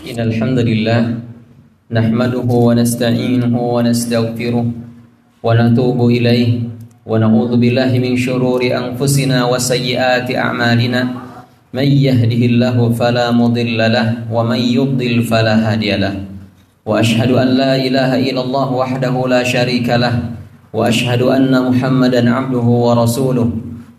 Innal hamdalillah nahmaduhu wa nasta'inuhu wa nastaghfiruh wa natubu ilayhi wa na'udzu billahi min shururi anfusina wa sayyiati a'malina may yahdihillahu fala mudilla lahu wa may yudlil fala hadiya lahu wa ashhadu an la ilaha illallah wahdahu la syarika lahu wa ashhadu anna Muhammadan 'abduhu wa rasuluh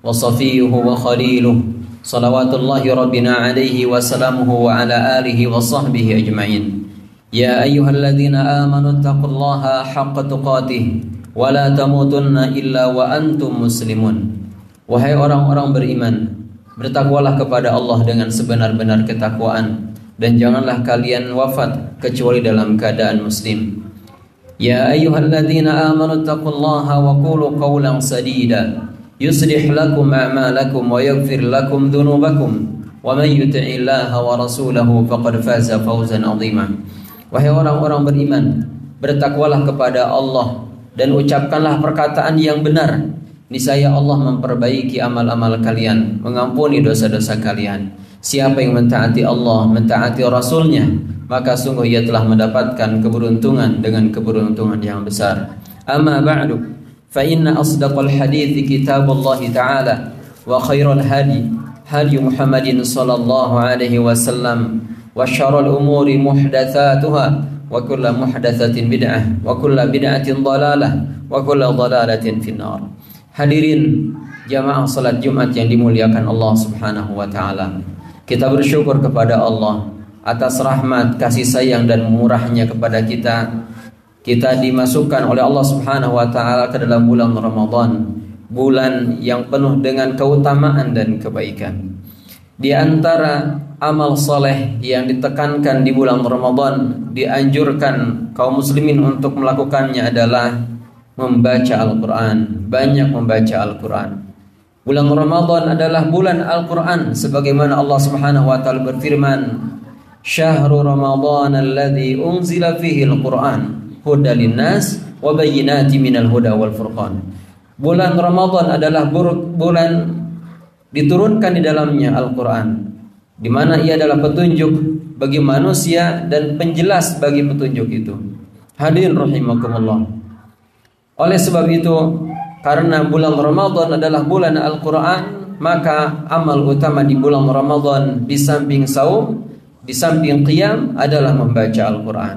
wa safiyyuhu wa khaliluh salawatullahi rabbina alaihi wa salamuhu wa ala alihi wa sahbihi ajma'in. Ya ayyuhalladzina amanu taqullaha haqqa tuqatih wa la tamutunna illa wa antum muslimun. Wahai orang-orang beriman, bertakwalah kepada Allah dengan sebenar-benar ketakwaan dan janganlah kalian wafat kecuali dalam keadaan muslim. Ya ayyuhalladzina amanu taqullaha wa qulu qawlan sadida yuslih lakum a'malakum wa yaghfir lakum dhunubakum wa man yuti'illaha wa rasulahu faqad faza fawzan 'azima. Wahai orang-orang beriman, bertakwalah kepada Allah dan ucapkanlah perkataan yang benar. Niscaya Allah memperbaiki amal-amal kalian, mengampuni dosa-dosa kalian. Siapa yang mentaati Allah, mentaati Rasulnya, maka sungguh ia telah mendapatkan keberuntungan dengan keberuntungan yang besar. Amma ba'du, فإن أصدق الحديث كتاب الله تعالى وخير الهدي هدي محمد صلى الله عليه وسلم وشر الأمور محدثاتها وكل محدثة بدعة وكل بدعة ضلالة وكل ضلالة في النار. Hadirin jamaah salat Jumat yang dimuliakan Allah Subhanahu wa taala. Kita bersyukur kepada Allah atas rahmat, kasih sayang dan murahnya kepada kita. Kita dimasukkan oleh Allah Subhanahu wa taala ke dalam bulan Ramadan, bulan yang penuh dengan keutamaan dan kebaikan. Di antara amal soleh yang ditekankan di bulan Ramadan, dianjurkan kaum muslimin untuk melakukannya adalah membaca Al-Quran, banyak membaca Al-Quran. Bulan Ramadan adalah bulan Al-Quran, sebagaimana Allah Subhanahu wa taala berfirman, "Syahrul Ramadan alladzi unzila fihi Al-Quran huda linnas wa bayyinati minal huda wal furqan." Bulan Ramadan adalah bulan diturunkan di dalamnya Al-Quran, di mana ia adalah petunjuk bagi manusia dan penjelas bagi petunjuk itu. Hadirin rahimakumullah. Oleh sebab itu, karena bulan Ramadan adalah bulan Al-Quran, maka amal utama di bulan Ramadan di samping saum, di samping qiyam adalah membaca Al-Quran.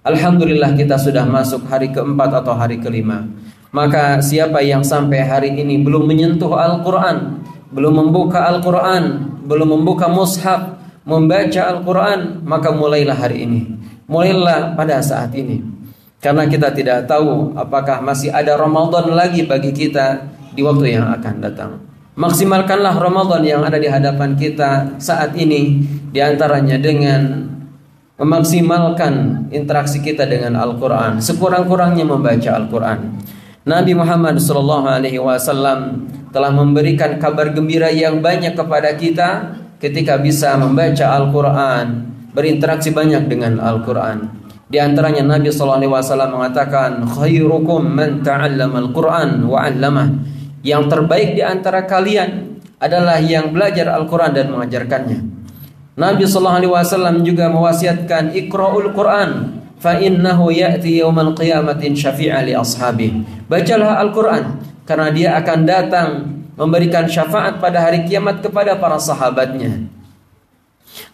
Alhamdulillah kita sudah masuk hari keempat atau hari kelima. Maka siapa yang sampai hari ini belum menyentuh Al-Quran, belum membuka Al-Quran, belum membuka mushaf, membaca Al-Quran, maka mulailah hari ini, mulailah pada saat ini. Karena kita tidak tahu apakah masih ada Ramadan lagi bagi kita di waktu yang akan datang. Maksimalkanlah Ramadan yang ada di hadapan kita saat ini, di antaranya dengan memaksimalkan interaksi kita dengan Al-Quran, sekurang-kurangnya membaca Al-Quran. Nabi Muhammad SAW telah memberikan kabar gembira yang banyak kepada kita ketika bisa membaca Al-Quran, berinteraksi banyak dengan Al-Quran. Di antaranya Nabi SAW mengatakan, "Khairukum man ta'allama Al-Quran wa 'allamah." Yang terbaik di antara kalian adalah yang belajar Al-Quran dan mengajarkannya. Nabi SAW juga mewasiatkan, "Iqra'ul Quran fa innahu ya'ti yaumal qiyamati syafi'a li ashabi." Bacalah Al-Quran karena dia akan datang memberikan syafaat pada hari kiamat kepada para sahabatnya.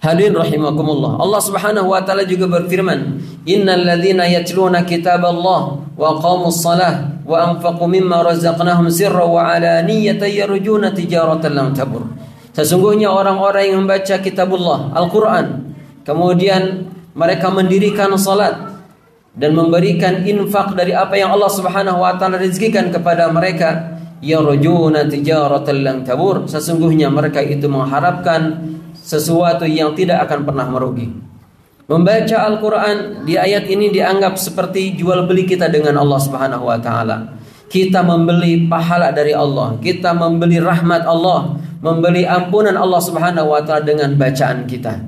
Hadirin rahimakumullah. Allah Subhanahu wa taala juga berfirman, "Innal ladzina yatluna kitaballah wa aqamus shalah wa anfaqu mimma razaqnahum sirran wa 'alaniyatan yarjuna tijaratan lan tabur." Sesungguhnya orang-orang yang membaca kitabullah, Al-Quran, kemudian mereka mendirikan salat dan memberikan infak dari apa yang Allah Subhanahu wa taala rezekikan kepada mereka, yarjuna tijaratan lan tabur, sesungguhnya mereka itu mengharapkan sesuatu yang tidak akan pernah merugi. Membaca Al-Quran di ayat ini dianggap seperti jual beli kita dengan Allah Subhanahu wa taala. Kita membeli pahala dari Allah, kita membeli rahmat Allah, membeli ampunan Allah Subhanahu wa taala dengan bacaan kita.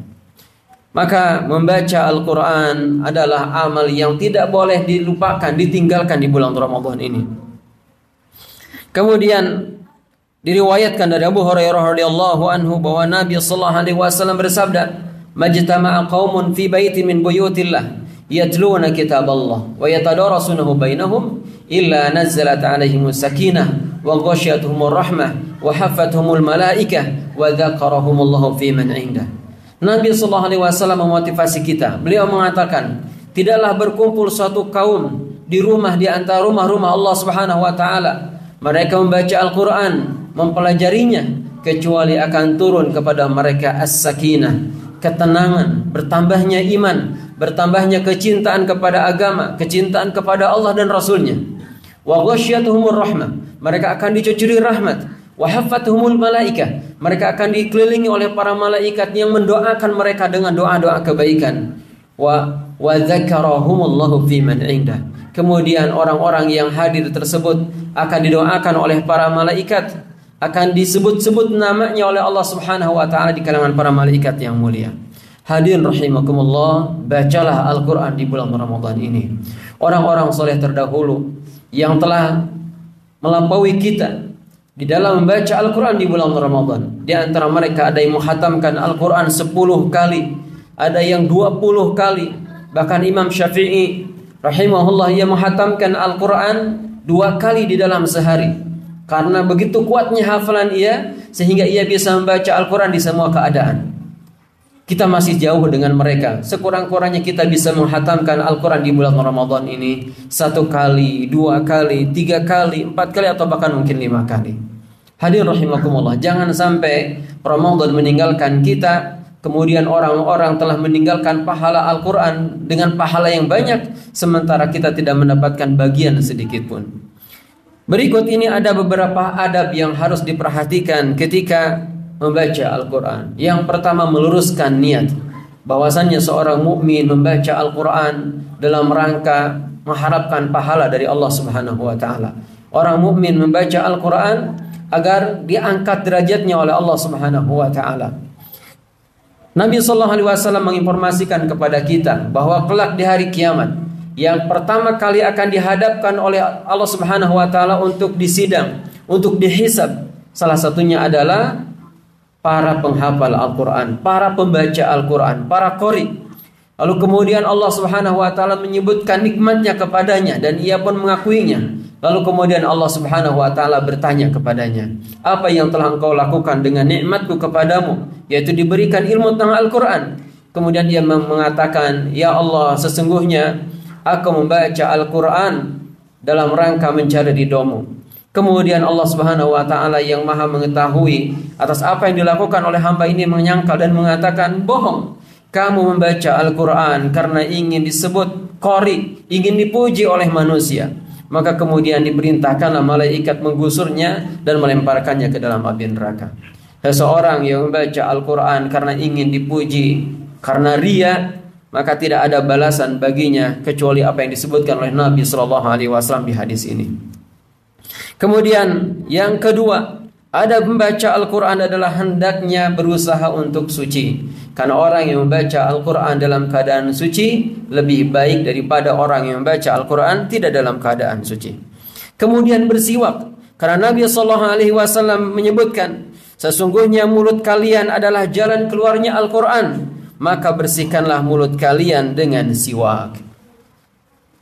Maka membaca Al-Quran adalah amal yang tidak boleh dilupakan, ditinggalkan di bulan Ramadan ini. Kemudian Diriwayatkan dari Abu Hurairah radhiyallahu anhu bahwa Nabi sallallahu alaihi wasallam bersabda, "Majtama'a qaumun fi baitin min buyutillah yatluna kitaballah wa yatadarasunahu bainahum illa nazzalat 'alaihimus sakinah wa ghasyiyatuhumur rahmah wa hafathumul malaikah wa dzakarahumullahu fi man 'indah." Nabi sallallahu alaihi wasallam memotivasi kita. Beliau mengatakan, tidaklah berkumpul suatu kaum di rumah di antara rumah-rumah Allah Subhanahu wa taala. Mereka membaca Al-Qur'an, mempelajarinya, kecuali akan turun kepada mereka as-sakinah, ketenangan, bertambahnya iman, bertambahnya kecintaan kepada agama, kecintaan kepada Allah dan Rasulnya. Wa ghasyiyatuhumur rahmah, mereka akan dicucuri rahmat. Wa hafathumul malaikah, mereka akan dikelilingi oleh para malaikat yang mendoakan mereka dengan doa-doa kebaikan. Wa dzakarahumullahu fi man 'indah. Kemudian orang-orang yang hadir tersebut akan didoakan oleh para malaikat, akan disebut-sebut namanya oleh Allah Subhanahu wa taala di kalangan para malaikat yang mulia. Hadirin rahimakumullah, bacalah Al-Qur'an di bulan Ramadan ini. Orang-orang soleh terdahulu yang telah melampaui kita di dalam membaca Al-Qur'an di bulan Ramadan, di antara mereka ada yang menghatamkan Al-Qur'an 10 kali, ada yang 20 kali. Bahkan Imam Syafi'i rahimahullah ia menghatamkan Al-Qur'an 2 kali di dalam sehari. Karena begitu kuatnya hafalan ia, sehingga ia bisa membaca Al-Quran di semua keadaan. Kita masih jauh dengan mereka. Sekurang-kurangnya kita bisa menghatamkan Al-Quran di bulan Ramadan ini 1 kali, 2 kali, 3 kali, 4 kali, atau bahkan mungkin 5 kali. Hadirin rahimakumullah, jangan sampai Ramadan meninggalkan kita, kemudian orang-orang telah meninggalkan pahala Al-Quran dengan pahala yang banyak, sementara kita tidak mendapatkan bagian sedikit pun. Berikut ini ada beberapa adab yang harus diperhatikan ketika membaca Al-Quran. Yang pertama, meluruskan niat. Bahwasannya seorang mukmin membaca Al-Quran dalam rangka mengharapkan pahala dari Allah Subhanahu wa taala. Orang mukmin membaca Al-Quran agar diangkat derajatnya oleh Allah Subhanahu wa taala. Nabi sallallahu alaihi wasallam menginformasikan kepada kita bahwa kelak di hari kiamat, yang pertama kali akan dihadapkan oleh Allah Subhanahu wa taala untuk disidang, untuk dihisab, salah satunya adalah para penghafal Al-Qur'an, para pembaca Al-Qur'an, para qori. Lalu kemudian Allah Subhanahu wa taala menyebutkan nikmatnya kepadanya dan ia pun mengakuinya. Lalu kemudian Allah Subhanahu wa taala bertanya kepadanya, "Apa yang telah engkau lakukan dengan nikmatku kepadamu?" Yaitu diberikan ilmu tentang Al-Qur'an. Kemudian dia mengatakan, "Ya Allah, sesungguhnya aku membaca Al-Quran dalam rangka mencari ridhamu." Kemudian Allah Subhanahu wa taala yang maha mengetahui atas apa yang dilakukan oleh hamba ini menyangkal dan mengatakan, "Bohong, kamu membaca Al-Quran karena ingin disebut qori, ingin dipuji oleh manusia." Maka kemudian diperintahkanlah malaikat menggusurnya dan melemparkannya ke dalam api neraka. Seseorang yang membaca Al-Quran karena ingin dipuji, karena riya, maka tidak ada balasan baginya kecuali apa yang disebutkan oleh Nabi sallallahu alaihi wasallam di hadis ini. Kemudian yang kedua, adab membaca Al-Qur'an adalah hendaknya berusaha untuk suci. Karena orang yang membaca Al-Qur'an dalam keadaan suci lebih baik daripada orang yang membaca Al-Qur'an tidak dalam keadaan suci. Kemudian bersiwak. Karena Nabi sallallahu alaihi wasallam menyebutkan, sesungguhnya mulut kalian adalah jalan keluarnya Al-Qur'an. Maka bersihkanlah mulut kalian dengan siwak.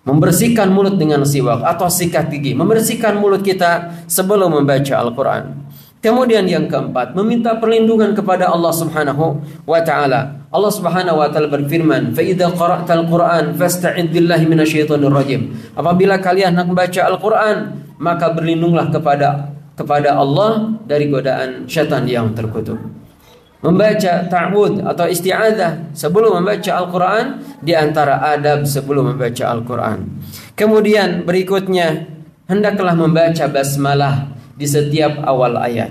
Membersihkan mulut dengan siwak atau sikat gigi, membersihkan mulut kita sebelum membaca Al-Quran. Kemudian yang keempat, meminta perlindungan kepada Allah Subhanahu wa taala. Allah Subhanahu wa taala berfirman, "Fa idza qara'tal Qur'an fasta'id billahi minasyaitonir rajim." Apabila kalian hendak membaca Al-Quran, maka berlindunglah kepada Allah dari godaan syaitan yang terkutuk. Membaca ta'awudz atau isti'adzah sebelum membaca Al-Quran di antara adab sebelum membaca Al-Quran. Kemudian berikutnya, hendaklah membaca basmalah di setiap awal ayat.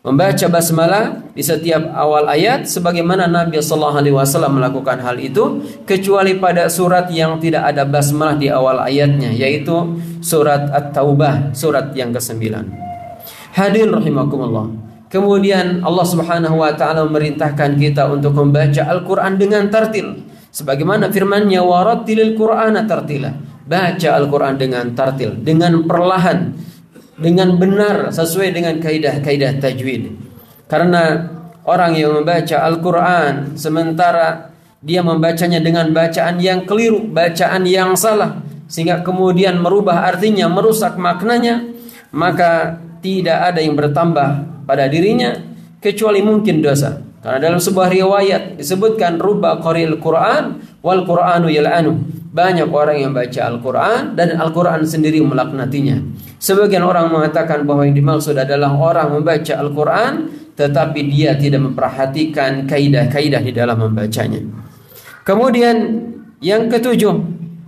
Membaca basmalah di setiap awal ayat sebagaimana Nabi sallallahu alaihi wasallam melakukan hal itu, kecuali pada surat yang tidak ada basmalah di awal ayatnya, yaitu surat At-Taubah, surat yang ke-9. Hadirin rahimakumullah. Kemudian Allah Subhanahu wa taala memerintahkan kita untuk membaca Al-Qur'an dengan tartil. Sebagaimana firman-Nya, "Warattilil Qur'ana tartila." Baca Al-Qur'an dengan tartil, dengan perlahan. dengan benar sesuai dengan kaidah-kaidah tajwid. Karena orang yang membaca Al-Quran sementara dia membacanya dengan bacaan yang keliru, bacaan yang salah, sehingga kemudian merubah artinya, merusak maknanya, maka tidak ada yang bertambah pada dirinya kecuali mungkin dosa. Karena dalam sebuah riwayat disebutkan rubba qari'il Qur'an wal Qur'anu yal'anu. Banyak orang yang baca Al-Quran dan Al-Quran sendiri melaknatinya. Sebagian orang mengatakan bahwa yang dimaksud adalah orang membaca Al-Quran tetapi dia tidak memperhatikan kaidah-kaidah di dalam membacanya. Kemudian yang ketujuh,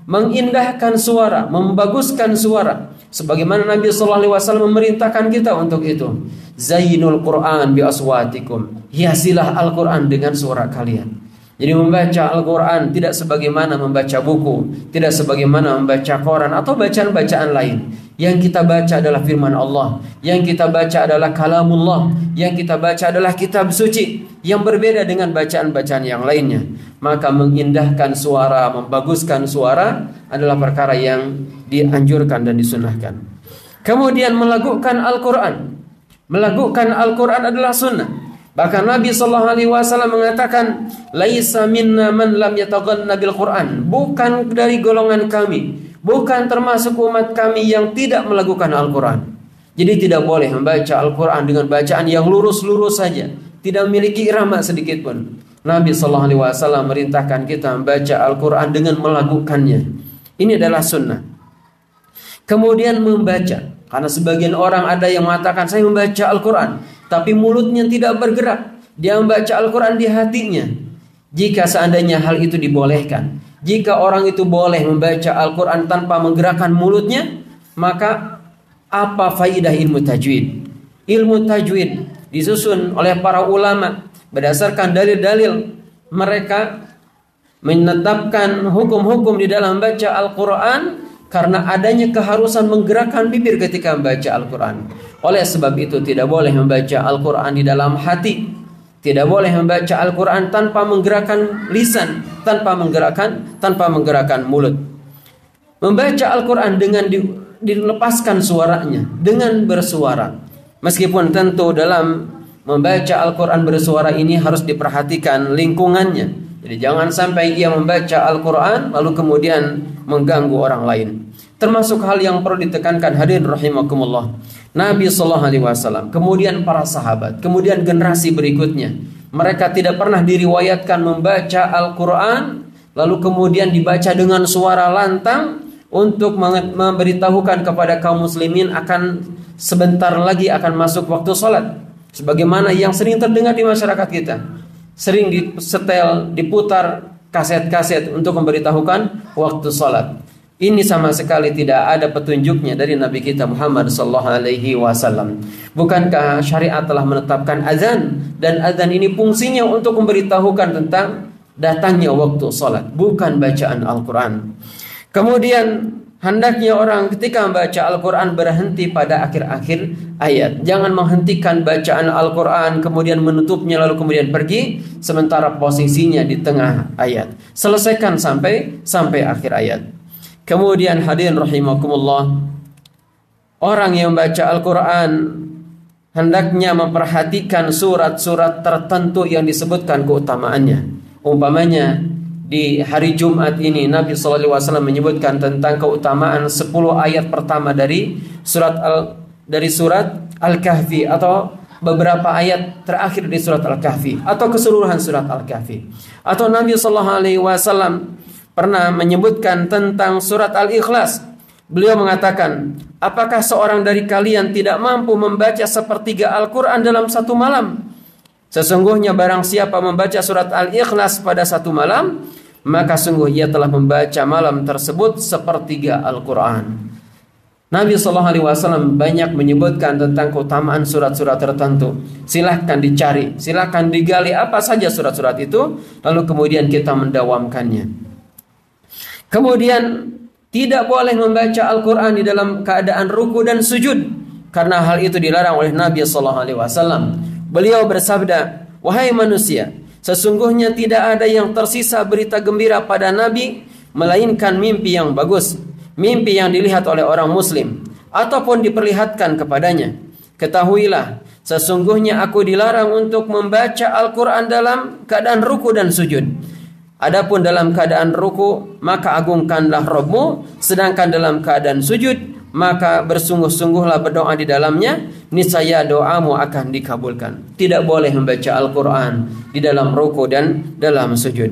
mengindahkan suara, membaguskan suara. Sebagaimana Nabi SAW memerintahkan kita untuk itu. Zainul Quran bi aswatikum. Hiasilah Al-Quran dengan suara kalian. Jadi membaca Al-Quran tidak sebagaimana membaca buku, tidak sebagaimana membaca koran atau bacaan-bacaan lain. Yang kita baca adalah firman Allah, yang kita baca adalah kalamullah, yang kita baca adalah kitab suci, yang berbeda dengan bacaan-bacaan yang lainnya. Maka mengindahkan suara, membaguskan suara adalah perkara yang dianjurkan dan disunahkan. Kemudian melakukan Al-Quran. Melakukan Al-Quran adalah sunnah. Bahkan Nabi SAW mengatakan, laisa minna man lam yataghanna bil Quran. Bukan dari golongan kami, bukan termasuk umat kami yang tidak melakukan Al-Quran. Jadi tidak boleh membaca Al-Quran dengan bacaan yang lurus-lurus saja, tidak memiliki irama sedikit pun. Nabi SAW merintahkan kita membaca Al-Quran dengan melakukannya. Ini adalah sunnah. Kemudian membaca, karena sebagian orang ada yang mengatakan saya membaca Al-Quran tapi mulutnya tidak bergerak. Dia membaca Al-Quran di hatinya. Jika seandainya hal itu dibolehkan, jika orang itu boleh membaca Al-Quran tanpa menggerakkan mulutnya, maka apa faidah ilmu tajwid? Ilmu tajwid disusun oleh para ulama berdasarkan dalil-dalil. Mereka menetapkan hukum-hukum di dalam baca Al-Quran karena adanya keharusan menggerakkan bibir ketika membaca Al-Quran. Oleh sebab itu tidak boleh membaca Al-Quran di dalam hati, tidak boleh membaca Al-Quran tanpa menggerakkan lisan, tanpa menggerakkan mulut. Membaca Al-Quran dengan dilepaskan suaranya, dengan bersuara. Meskipun tentu dalam membaca Al-Quran bersuara ini harus diperhatikan lingkungannya. Jadi jangan sampai ia membaca Al-Quran lalu kemudian mengganggu orang lain. Termasuk hal yang perlu ditekankan, hadirin rahimakumullah. Nabi SAW, kemudian para sahabat, kemudian generasi berikutnya, mereka tidak pernah diriwayatkan membaca Al-Quran lalu kemudian dibaca dengan suara lantang untuk memberitahukan kepada kaum muslimin akan sebentar lagi akan masuk waktu sholat. Sebagaimana yang sering terdengar di masyarakat kita, sering disetel, diputar kaset-kaset untuk memberitahukan waktu sholat. Ini sama sekali tidak ada petunjuknya dari Nabi kita Muhammad SAW. Bukankah syariat telah menetapkan azan, dan azan ini fungsinya untuk memberitahukan tentang datangnya waktu sholat, bukan bacaan Al-Quran. Kemudian hendaknya orang ketika membaca Al-Quran berhenti pada akhir-akhir ayat. Jangan menghentikan bacaan Al-Quran kemudian menutupnya lalu kemudian pergi sementara posisinya di tengah ayat. Selesaikan sampai akhir ayat. Kemudian hadirin rahimakumullah, orang yang membaca Al-Quran hendaknya memperhatikan surat-surat tertentu yang disebutkan keutamaannya. Umpamanya di hari Jumat ini Nabi SAW menyebutkan tentang keutamaan 10 ayat pertama dari surat Al-Kahfi, atau beberapa ayat terakhir di surat Al-Kahfi, atau keseluruhan surat Al-Kahfi. Atau Nabi SAW pernah menyebutkan tentang surat Al-Ikhlas. Beliau mengatakan, apakah seorang dari kalian tidak mampu membaca sepertiga Al-Quran dalam satu malam? Sesungguhnya barang siapa membaca surat Al-Ikhlas pada satu malam, maka sungguh ia telah membaca malam tersebut sepertiga Al-Quran. Nabi SAW banyak menyebutkan tentang keutamaan surat-surat tertentu. Silahkan dicari, silahkan digali apa saja surat-surat itu, lalu kemudian kita mendawamkannya. Kemudian tidak boleh membaca Al-Quran di dalam keadaan ruku dan sujud, karena hal itu dilarang oleh Nabi SAW. Beliau bersabda, wahai manusia, sesungguhnya tidak ada yang tersisa berita gembira pada Nabi melainkan mimpi yang bagus, mimpi yang dilihat oleh orang muslim. ataupun diperlihatkan kepadanya. Ketahuilah, sesungguhnya aku dilarang untuk membaca Al-Quran dalam keadaan ruku dan sujud. Adapun dalam keadaan ruku, maka agungkanlah Rabbmu, sedangkan dalam keadaan sujud, maka bersungguh-sungguhlah berdoa di dalamnya, niscaya doamu akan dikabulkan. Tidak boleh membaca Al-Quran di dalam ruku dan dalam sujud.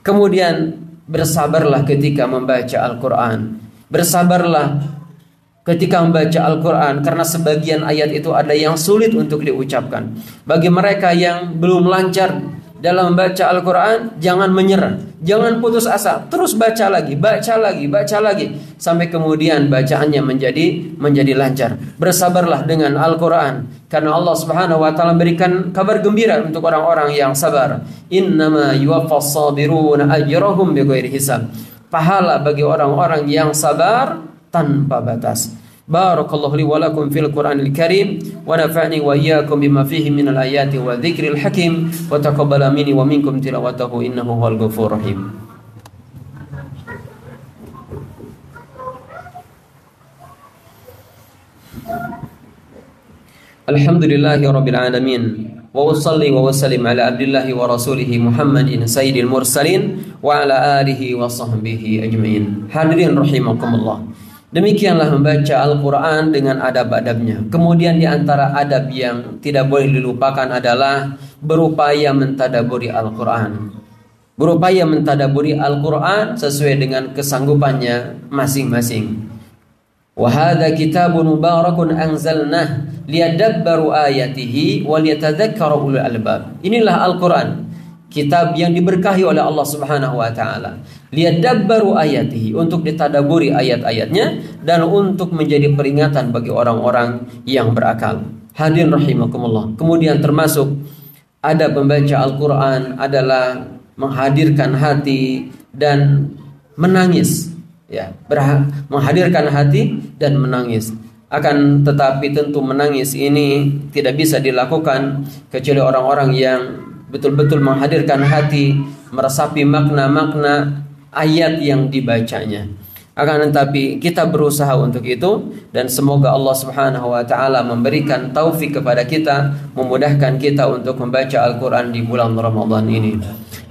Kemudian bersabarlah ketika membaca Al-Quran. Bersabarlah ketika membaca Al-Quran, karena sebagian ayat itu ada yang sulit untuk diucapkan. Bagi mereka yang belum lancar dalam membaca Al-Quran, jangan menyerah, jangan putus asa, terus baca lagi, sampai kemudian bacaannya menjadi lancar. Bersabarlah dengan Al-Quran, karena Allah Subhanahu wa taala berikan kabar gembira untuk orang-orang yang sabar. Innama yuwaffas sabiruna ajrahum bighairi hisab. Pahala bagi orang-orang yang sabar tanpa batas. Barakallahu li wa lakum fil Qur'anil Karim wa nafa'ni wa iyyakum bima fihi minal ayati wa dzikril hakim wa taqabbala minni wa minkum tilawatahu innahu huwal ghafurur rahim. Alhamdulillahirabbil alamin wa usalli wa usallim ala abdillahi wa rasulihi Muhammadin sayyidil mursalin wa ala alihi wa sahbihi ajmain. Hadirin rahimakumullah. Demikianlah membaca Al-Quran dengan adab-adabnya. Kemudian di antara adab yang tidak boleh dilupakan adalah berupaya mentadaburi Al-Quran. Berupaya mentadaburi Al-Quran sesuai dengan kesanggupannya masing-masing. Wa hadza kitabun mubarakun anzalnah liyadabbaru ayatihi wa liyatadzakkara ulul albab. Inilah Al-Quran, kitab yang diberkahi oleh Allah Subhanahu wa taala. Liyadabbaru ayatihi, untuk ditadaburi ayat-ayatnya dan untuk menjadi peringatan bagi orang-orang yang berakal. Hadirin rahimakumullah. Kemudian termasuk adab membaca Al-Quran adalah menghadirkan hati dan menangis, ya, menghadirkan hati dan menangis. Akan tetapi tentu menangis ini tidak bisa dilakukan kecuali orang-orang yang betul-betul menghadirkan hati, meresapi makna-makna ayat yang dibacanya. Akan tetapi kita berusaha untuk itu, dan semoga Allah Subhanahu wa taala memberikan taufik kepada kita, memudahkan kita untuk membaca Al-Quran di bulan Ramadan ini.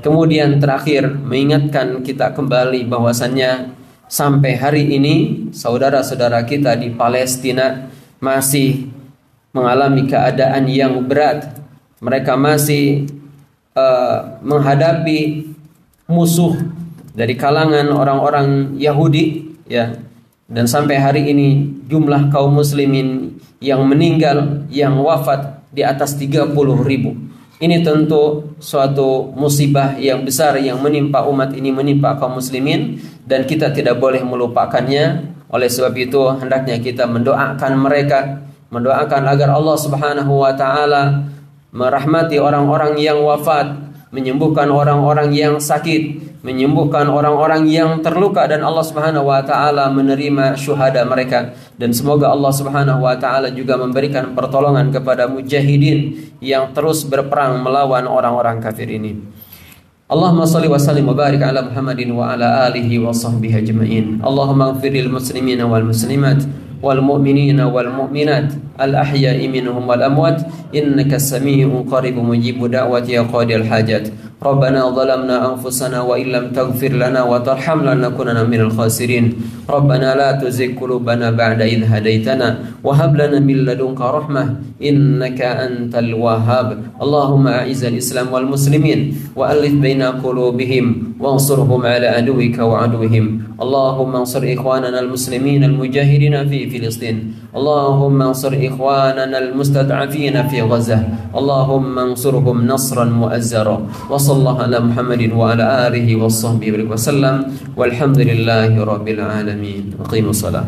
Kemudian terakhir, mengingatkan kita kembali bahwasannya sampai hari ini saudara-saudara kita di Palestina masih mengalami keadaan yang berat. Mereka masih menghadapi musuh dari kalangan orang-orang Yahudi, ya, dan sampai hari ini jumlah kaum muslimin yang meninggal, yang wafat di atas 30.000. Ini tentu suatu musibah yang besar yang menimpa umat ini, menimpa kaum muslimin, dan kita tidak boleh melupakannya. Oleh sebab itu hendaknya kita mendoakan mereka, mendoakan agar Allah Subhanahu wa taala merahmati orang-orang yang wafat, menyembuhkan orang-orang yang sakit, menyembuhkan orang-orang yang terluka, dan Allah Subhanahu wa taala menerima syuhada mereka. Dan semoga Allah Subhanahu wa taala juga memberikan pertolongan kepada mujahidin yang terus berperang melawan orang-orang kafir ini. Allahumma shalli wa sallim wa barik ala Muhammadin wa ala alihi wa sahbihi ajma'in. Allahumma ighfir lil muslimina wal muslimat wal mu'minina wal mu'minat al ahya'i minhum wal amwat innaka samii'un qaribun mujibud da'wati ya qadil hajat. Rabbana zalamna anfusana wa illam taghfir lana wa tarhamna lanakunanna minal khasirin. Rabbana la tuzigh qulubana ba'da idh hadaitana wa hab lana min ladunka rahmah innaka antal wahhab. Allahumma a'izzal islam wal muslimin wa alif baina qulubihim wansurhum ala aduwika wa aduwwihim. Allahumma ansur ikhwanana al muslimin al mujahidin fi Filistin. Allahumma ansur ikhwanana al mustad'afin fi Gaza. Allahumma ansurhum nasran mu'azzara. Sallallahu ala Muhammadin wa ala alihi wa sahbihi wa sallam walhamdulillahi rabbil alamin. Aqimus salam.